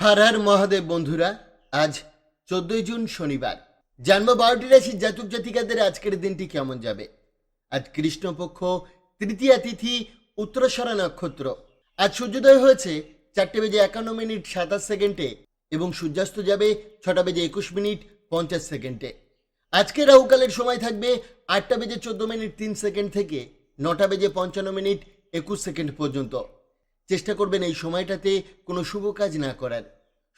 हर हर महादेव बंधुरा आज 14 जून शनिवार जन्म 12টি রাশির জাতক জাতিকাদের আজকের দিনটি কেমন যাবে। আজ কৃষ্ণপক্ষ তৃতীয়া তিথি উত্তরাষাঢ়া নক্ষত্র। আজ সূর্যোদয় হয়েছে 4:51 এবং সূর্যাস্ত যাবে 6:21 আজকে রাহুকালের সময় থাকবে 8:14 থেকে 9:55 পর্যন্ত। চেষ্টা করবেন এই সময়টাতে কোনো শুভ কাজ না করার।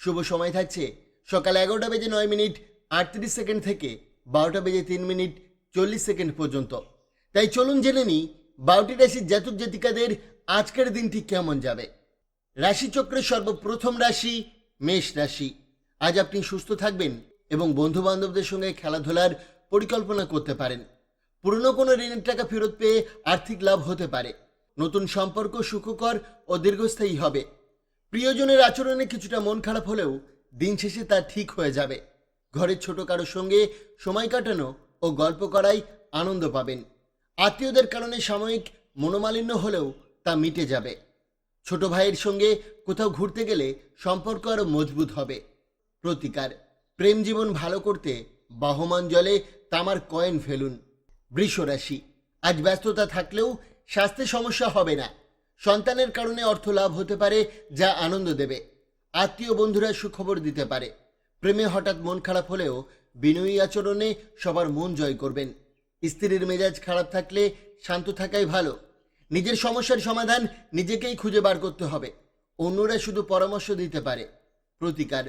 শুভ সময় থাকছে সকাল 11:09 থেকে 12:03 পর্যন্ত। তাই চলুন জেনে নিই 12টি রাশির জাতক জাতিকাদের আজকের দিনটি কেমন যাবে। রাশিচক্রের সর্বপ্রথম রাশি মেষ রাশি। আজ আপনি সুস্থ থাকবেন এবং বন্ধু বান্ধবদের সঙ্গে খেলাধুলার পরিকল্পনা করতে পারেন। পুরনো কোনো ঋণের টাকা ফেরত পেয়ে আর্থিক লাভ হতে পারে। নতুন সম্পর্ক সুখকর ও দীর্ঘস্থায়ী হবে। প্রিয়জনের আচরণে কিছুটা মন খারাপ হলেও দিন শেষে তা ঠিক হয়ে যাবে। ঘরের ছোট কারোর সঙ্গে সময় কাটানো ও গল্প করায় আনন্দ পাবেন। আত্মীয়দের কারণে সাময়িক মনোমালিন্য হলেও তা মিটে যাবে। ছোট ভাইয়ের সঙ্গে কোথাও ঘুরতে গেলে সম্পর্ক আরও মজবুত হবে। প্রতিকার, প্রেম জীবন ভালো করতে বহমান জলে তামার কয়েন ফেলুন। বৃষ রাশি। আজ ব্যস্ততা থাকলেও স্বাস্থ্যে সমস্যা হবে না। সন্তানের কারণে অর্থ লাভ হতে পারে যা আনন্দ দেবে। আত্মীয় বন্ধুরা সুখবর দিতে পারে। প্রেমে হঠাৎ মন খারাপ হলেও বিনয়ী আচরণে সবার মন জয় করবেন। স্ত্রীর মেজাজ খারাপ থাকলে শান্ত থাকাই ভালো। নিজের সমস্যার সমাধান নিজেকেই খুঁজে বার করতে হবে। অন্যরা শুধু পরামর্শ দিতে পারে। প্রতিকার,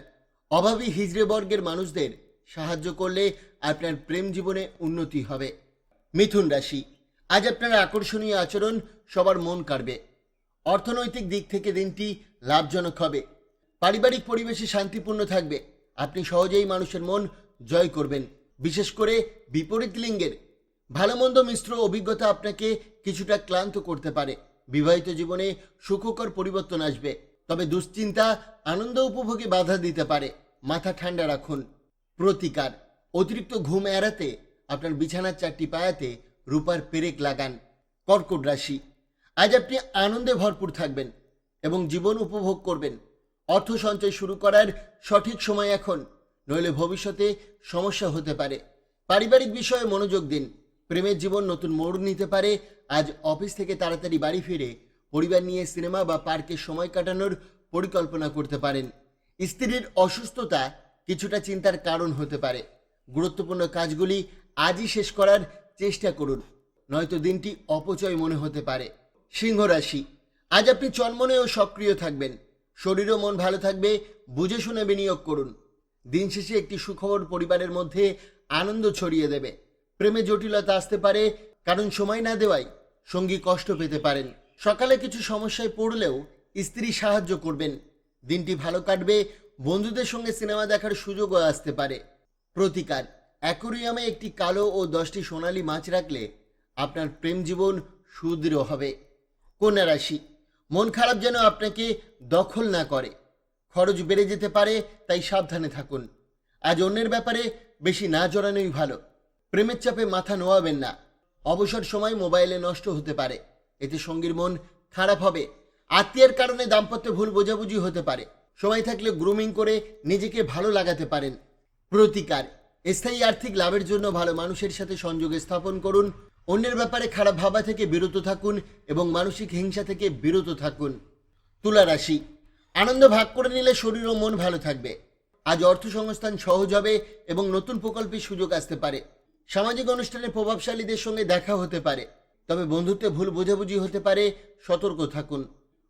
অভাবী হিজড়ে বর্গের মানুষদের সাহায্য করলে আপনার প্রেম জীবনে উন্নতি হবে। মিথুন রাশি। আজ আপনার আকর্ষণীয় আচরণ সবার মন কাড়বে। অর্থনৈতিক দিক থেকে দিনটি লাভজনক হবে। পারিবারিক পরিবেশে শান্তিপূর্ণ থাকবে। আপনি সহজেই মানুষের মন জয় করবেন, বিশেষ করে বিপরীত লিঙ্গের। ভালো মন্দ মিশ্র অভিজ্ঞতা আপনাকে কিছুটা ক্লান্ত করতে পারে। বিবাহিত জীবনে সুখকর পরিবর্তন আসবে, তবে দুশ্চিন্তা আনন্দ উপভোগে বাধা দিতে পারে। মাথা ঠান্ডা রাখুন। প্রতিকার, অতিরিক্ত ঘুম এড়াতে আপনার বিছানার 4টি পায়াতে রূপার পেরেক লাগান। কর্কট রাশি। আজ আপনি আনন্দে ভরপুর থাকবেন এবং জীবন উপভোগ করবেন। অর্থ সঞ্চয় শুরু করার সঠিক সময় এখন, নইলে ভবিষ্যতে সমস্যা হতে পারে। পারিবারিক বিষয়ে মনোযোগ দিন। প্রেমের জীবন নতুন মোড় নিতে পারে। আজ অফিস থেকে তাড়াতাড়ি বাড়ি ফিরে পরিবার নিয়ে সিনেমা বা পার্কে সময় কাটানোর পরিকল্পনা করতে পারেন। স্ত্রীর অসুস্থতা কিছুটা চিন্তার কারণ হতে পারে। গুরুত্বপূর্ণ কাজগুলি আজই শেষ করার চেষ্টা করুন, নয়তো দিনটি অপচয় মনে হতে পারে। সিংহ রাশি। আজ আপনি চনমনে ও সক্রিয় থাকবেন। শরীর ও মন ভালো থাকবে। বুঝে শুনে বিনিয়োগ করুন। দিন শেষে একটি সুখবর পরিবারের মধ্যে আনন্দ ছড়িয়ে দেবে। প্রেমে জটিলতা আসতে পারে, কারণ সময় না দেওয়ায় সঙ্গী কষ্ট পেতে পারেন। সকালে কিছু সমস্যায় পড়লেও স্ত্রী সাহায্য করবেন। দিনটি ভালো কাটবে। বন্ধুদের সঙ্গে সিনেমা দেখার সুযোগও আসতে পারে। প্রতিকার, অ্যাকোরিয়ামে একটি কালো ও 10টি সোনালী মাছ রাখলে আপনার প্রেম জীবন সুদৃঢ় হবে। কন্যা রাশি। মন খারাপ যেন আপনাকে দখল না করে। খরচ বেড়ে যেতে পারে, তাই সাবধানে থাকুন। আজ অন্যের ব্যাপারে বেশি না জড়ানোই ভালো। প্রেমের চাপে মাথা নোয়াবেন না। অবসর সময় মোবাইলে নষ্ট হতে পারে, এতে সঙ্গীর মন খারাপ হবে। আত্মীয়ের কারণে দাম্পত্যে ভুল বোঝাবুঝি হতে পারে। সময় থাকলে গ্রুমিং করে নিজেকে ভালো লাগাতে পারেন। প্রতিকার, স্থায়ী আর্থিক লাভের জন্য ভালো মানুষের সাথে সংযোগ স্থাপন করুন। অন্যের ব্যাপারে খারাপ ভাবা থেকে বিরত থাকুন এবং মানসিক হিংসা থেকে বিরত থাকুন। তুলা রাশি। আনন্দ ভাগ করে নিলে শরীর ও মন ভালো থাকবে। আজ অর্থ সংস্থান সহজ হবে এবং নতুন প্রকল্পের সুযোগ আসতে পারে। সামাজিক অনুষ্ঠানে প্রভাবশালীদের সঙ্গে দেখা হতে পারে, তবে বন্ধুত্বে ভুল বোঝাবুঝি হতে পারে। সতর্ক থাকুন।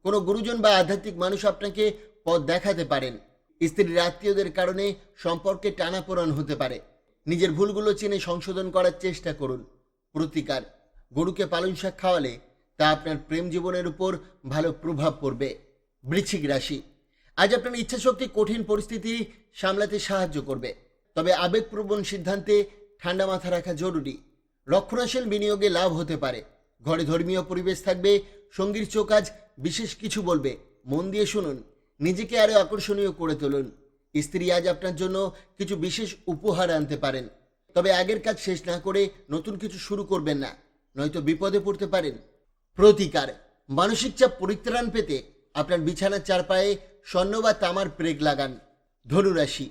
কোনো গুরুজন বা আধ্যাত্মিক মানুষ আপনাকে পথ দেখাতে পারেন। স্ত্রীর আত্মীয়দের কারণে সম্পর্কে টানাপোড়েন হতে পারে। নিজের ভুলগুলো চিনে সংশোধন করার চেষ্টা করুন। প্রতিকার, গরুকে পালং শাক খাওয়ালে তা আপনার প্রেম জীবনের উপর ভালো প্রভাব পড়বে। বৃশ্চিক রাশি। আজ আপনার ইচ্ছাশক্তি কঠিন পরিস্থিতি সামলাতে সাহায্য করবে, তবে আবেগপ্রবণ সিদ্ধান্তে ঠান্ডা মাথা রাখা জরুরি। রক্ষণশীল বিনিয়োগে লাভ হতে পারে। ঘরে ধর্মীয় পরিবেশ থাকবে। সঙ্গীর চোখ আজ বিশেষ কিছু বলবে, মন দিয়ে শুনুন। নিজেকে আরও আকর্ষণীয় করে তুলুন। স্ত্রী আজ আপনার জন্য কিছু বিশেষ উপহার আনতে পারেন, তবে আগের কাজ শেষ না করে নতুন কিছু শুরু করবেন না, নয়তো বিপদে পড়তে পারেন। প্রতিকার, মানসিক চাপ পরিত্রাণ পেতে আপনার বিছানার চারপায়ে স্বর্ণ বা তামার প্রেগ লাগান। ধনুরাশি,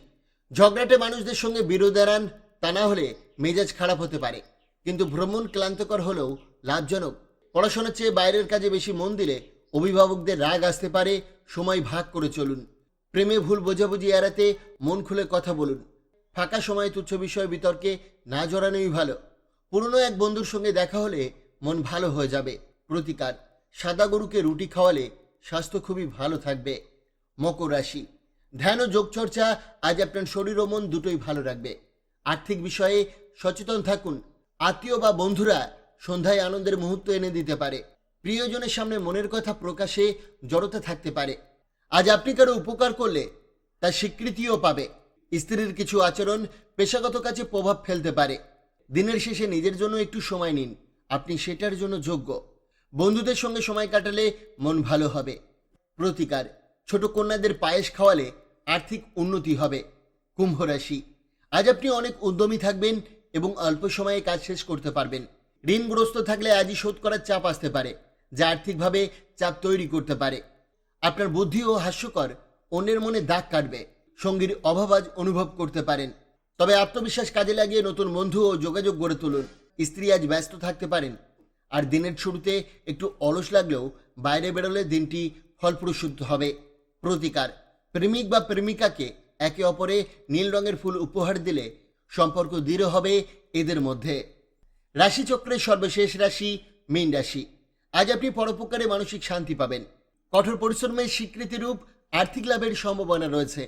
ঝগড়াটে মানুষদের সঙ্গে বিরোধ এড়ান, তা না হলে মেজাজ খারাপ হতে পারে। কিন্তু ভ্রমণ ক্লান্তকর হলেও লাভজনক। পড়াশোনার চেয়ে বাইরের কাজে বেশি মন দিলে অভিভাবকদের রাগ আসতে পারে, সময় ভাগ করে চলুন। প্রেমে ভুল বোঝাবুঝি এড়াতে মন খুলে কথা বলুন। ফাঁকা সময়ে তুচ্ছ বিষয় বিতর্কে না জড়ানোই ভালো। পুরনো এক বন্ধুর সঙ্গে দেখা হলে মন ভালো হয়ে যাবে। প্রতিকার, সাদা গরুকে রুটি খাওয়ালে স্বাস্থ্য খুবই ভালো থাকবে। মকর রাশি, ধ্যান ও যোগচর্চা আজ আপনার শরীর ও মন দুটোই ভালো রাখবে। আর্থিক বিষয়ে সচেতন থাকুন। আত্মীয় বা বন্ধুরা সন্ধ্যায় আনন্দের মুহূর্ত এনে দিতে পারে। প্রিয়জনের সামনে মনের কথা প্রকাশে জড়তা থাকতে পারে। আজ আপনি কারো উপকার করলে তার স্বীকৃতিও পাবে। স্ত্রীর কিছু আচরণ পেশাগত কাজে প্রভাব ফেলতে পারে। দিনের শেষে নিজের জন্য একটু সময় নিন, আপনি সেটার জন্য যোগ্য। বন্ধুদের সঙ্গে সময় কাটালে মন ভালো হবে। প্রতিকার, ছোট কন্যাদের পায়েস খাওয়ালে আর্থিক উন্নতি হবে। কুম্ভ রাশি, আজ আপনি অনেক উদ্যমী থাকবেন এবং অল্প সময়ে কাজ শেষ করতে পারবেন। ঋণগ্রস্ত থাকলে আজই শোধ করার চাপ আসতে পারে, যা আর্থিকভাবে চাপ তৈরি করতে পারে। আপনার বুদ্ধি ও হাস্যকর অন্যের মনে দাগ কাটবে। সঙ্গীর অভাব আজ অনুভব করতে পারেন, তবে আত্মবিশ্বাস কাজে লাগিয়ে নতুন বন্ধু ও যোগাযোগ গড়ে তুলুন। স্ত্রী আজ ব্যস্ত থাকতে পারেন, আর দিনের শুরুতে একটু অলস লাগলেও বাইরে বেরোলে দিনটি ফলপ্রসূ হবে। প্রতিকার, প্রেমিক বা প্রেমিকাকে একে অপরে নীল রঙের ফুল উপহার দিলে সম্পর্ক দৃঢ় হবে এদের মধ্যে। রাশিচক্রের সর্বশেষ রাশি মীন রাশি। আজ আপনি পরোপকারে মানসিক শান্তি পাবেন। কঠোর পরিশ্রমের স্বীকৃতিরূপ আর্থিক লাভের সম্ভাবনা রয়েছে।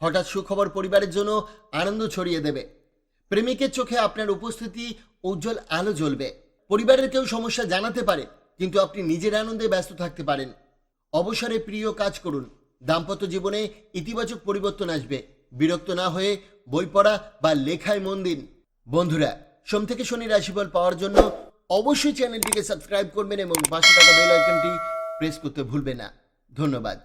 হঠাৎ সুখবর পরিবারের জন্য আনন্দ ছড়িয়ে দেবে। প্রেমিকের চোখে আপনার উপস্থিতি উজ্জ্বল আলো জ্বলবে। পরিবারের কেউ সমস্যা জানাতে পারে, কিন্তু আপনি নিজের আনন্দে ব্যস্ত থাকতে পারেন। অবসরে প্রিয় কাজ করুন। দাম্পত্য জীবনে ইতিবাচক পরিবর্তন আসবে। বিরক্ত না হয়ে বই পড়া বা লেখায় মন দিন। বন্ধুরা, সোম থেকে শনি রাশিফল পাওয়ার জন্য অবশ্যই চ্যানেলটিকে সাবস্ক্রাইব করবেন এবং পাশে থাকা বেল আইকনটি প্রেস করতে ভুলবেন না। ধন্যবাদ।